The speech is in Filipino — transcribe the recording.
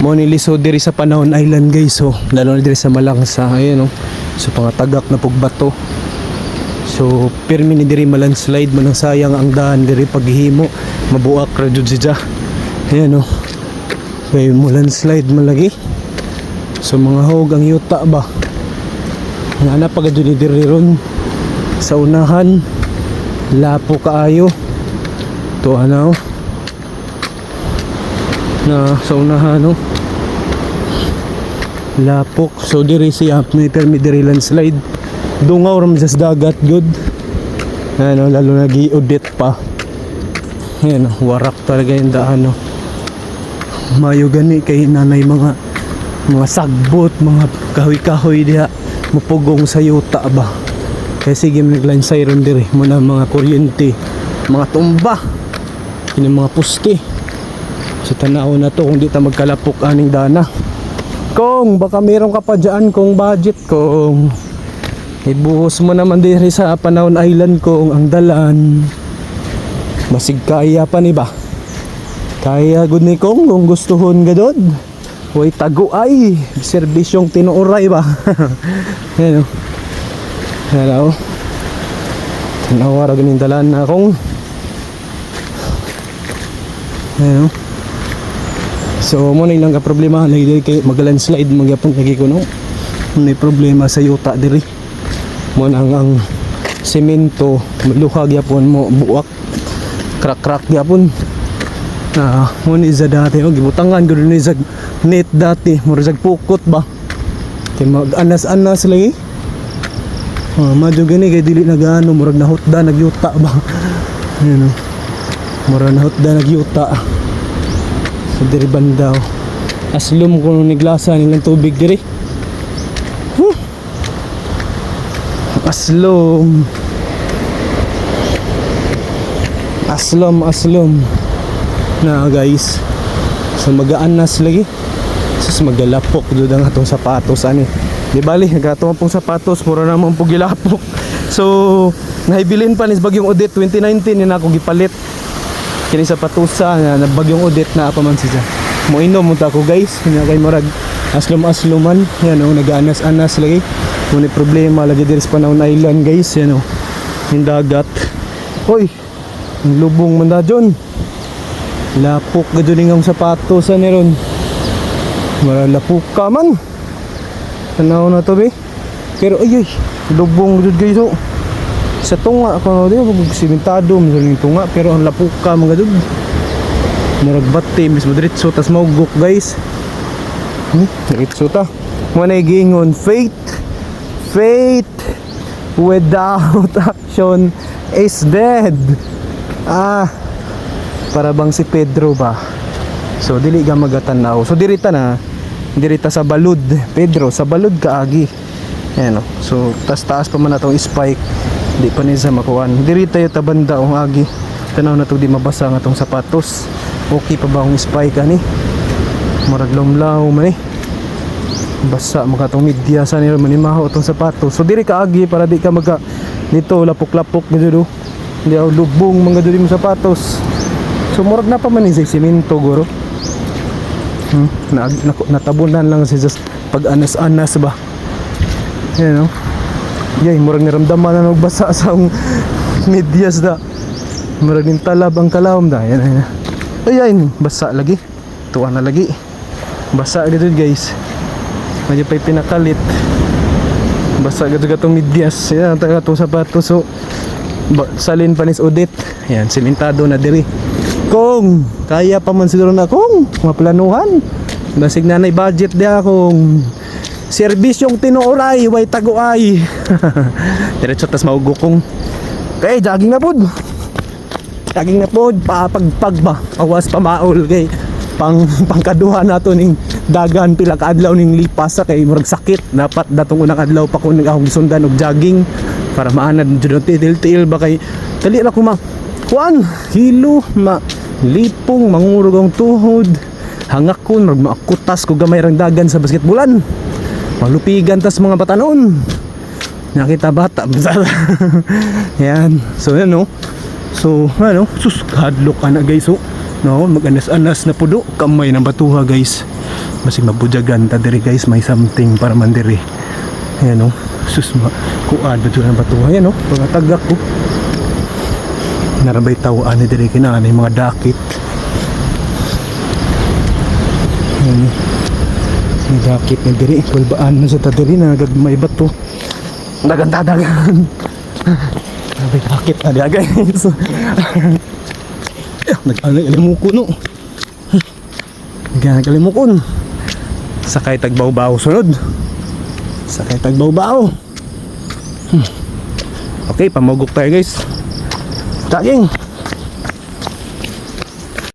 mo nilisod diri sa Panahon Island guys. So lalo na diri sa Malangsa, ayun no. So pangatagak na pugbato. So pirmi ni diri malandslide man, ang sayang ang daan diri paghimo, mabuak ra jud siya. Ayun no. May landslide man lagi. So mga hog ang yuta ba. Nga na pag jud diri ron sa unahan. Lapo kaayo. To ano na sa unahan no. Lapok. So diri siya may permi diri landslide. Dungaw ram sa dagat good. Ano lalo na gi-audit pa. Ayan, warak talaga yung daan no. Mayo gani kay nanay mga sagbot, mga kahoy-kahoy diha mupugong sa yuta ba. Kaya sige naglansay ron diri muna mga kuryente, mga tumba, kini mga puste. So tanaw na to kung di ta magkalapok aning dana. Kung baka meron ka pa dyan kung budget, kung ibuhos mo naman diri sa Panahon Island kung ang dalan masig kaya pa ni ba. Kaya gud ni kung gustuhon gadod. Way tago ay serbisyong tinuoray ba. Hello. Hello. Tanawa ra ganing dalan na kung. Hello. So mo na ilang ka problema lagi kay maglandslide magyapon lagi ko no. May problema sa yuta diri. Mo nang ang semento luhag yapon mo buak crack yapon. Mo ni za dati gibutangan gud ni za net dati mo ra pukot ba. Kay mag-anas-anas lagi. Madyo gani kay dili nagaano murag nahutda nagyuta ba. Ayun. Murag nahutda nagyuta. Diri bandaw aslom ko niglasa nilang tubig diri. Aslom na guys. So mag-aanas lagi. Sus magalapok dud ang atong sapatos ani. Di bali nagato pong sapatos mura naman po gilapok. So nahibilin pa ni bagyong Odette 2019 ni nako gipalit. Kini sa patusa na bagyong Odette na pa man siya. Mo inom mo ta ko guys, nya kay murag aslom-asloman, yan oh, nag-anas-anas lagi. Kung may problema lagi diri sa Panahon Island guys, yan oh. Yung dagat. Hoy, ang lubong man da dyon. Lapok gadyo ang sapatos ani ron. Mara lapok ka man. Tanaw na to be. Pero ay lubong jud guys oh. Sa tunga ko di ko simentado misalnya tunga pero ang lapuka mga dud murag bati mismo diretso tas maugok guys. Diretso ta mo na gingon faith without action is dead. Para bang si Pedro ba. So dili ka magatanaw. So dirita sa balud Pedro sa balud kaagi. Ayan o. So taas pa man atong spike. Di pa niya makuhaan. Diri tayo tabanda ang agi. Tanaw na to di mabasa nga tong sapatos. Okay pa ba ang spike ani? Murag lumlaw man eh. Basa maka tong media sa nila manimaho tong sapatos. So diri ka agi para di ka magka dito lapok-lapok gud. Di aw lubong mga diri mo sapatos. So murag na pa man ni semento guro. Natabunan lang si just pag anas-anas ba. You know? Yay, murag niramdaman na nagbasa sa medyas da. Murag ning talab ang kalawom da. Yan. Ayan, basa lagi. Tuwa na lagi. Basa dito guys. Medyo pa'y pinakalit. Basa gito gatong medyas. Yan, taga itong sapatos. So, salin pa ni Odette. Yan, simentado na diri. Kung kaya pa man siguro na kung maplanuhan. Basig nanay budget dia kung serbisyong tinuoray, way taguay. Diretso tas maugukong. Okay, jogging na pod. Papagpag ba. Awas pa maol kay pangkaduha nato ning dagan pila ka adlaw ning lipas sa kay murag sakit. Dapat datong unang adlaw pa ko ning akong gisundan og jogging para maanad jud tiil ba kay dali ra ko kuan hilo lipong mangurog ang tuhod. Hangakon maakutas ko gamay rang dagan sa basketbolan. Malupigan tas mga batanon. Nakita bata. Yan. So yan no. So ano, sus hadlok ka na guys. So No, mag-anas-anas na pudo. Kamay ng batuha guys. Basig mabujagan ta diri guys. May something para man diri. Ayan o. Susma. Kuad ba ng batuha. Ayan o. Mga tagak ko. Narabay tawaan ni diri kinaan yung mga dakit. Ayan o. May dakit ni diri. Kulbaan na sa ta diri na may bato. Dagan-dagan. May dakit na diya guys. Nag-alimuko no. Nag-alimuko. Sakay tagbaw-baw sunod. Sakay tagbaw-baw. Okay, pamugok tayo guys. Taging.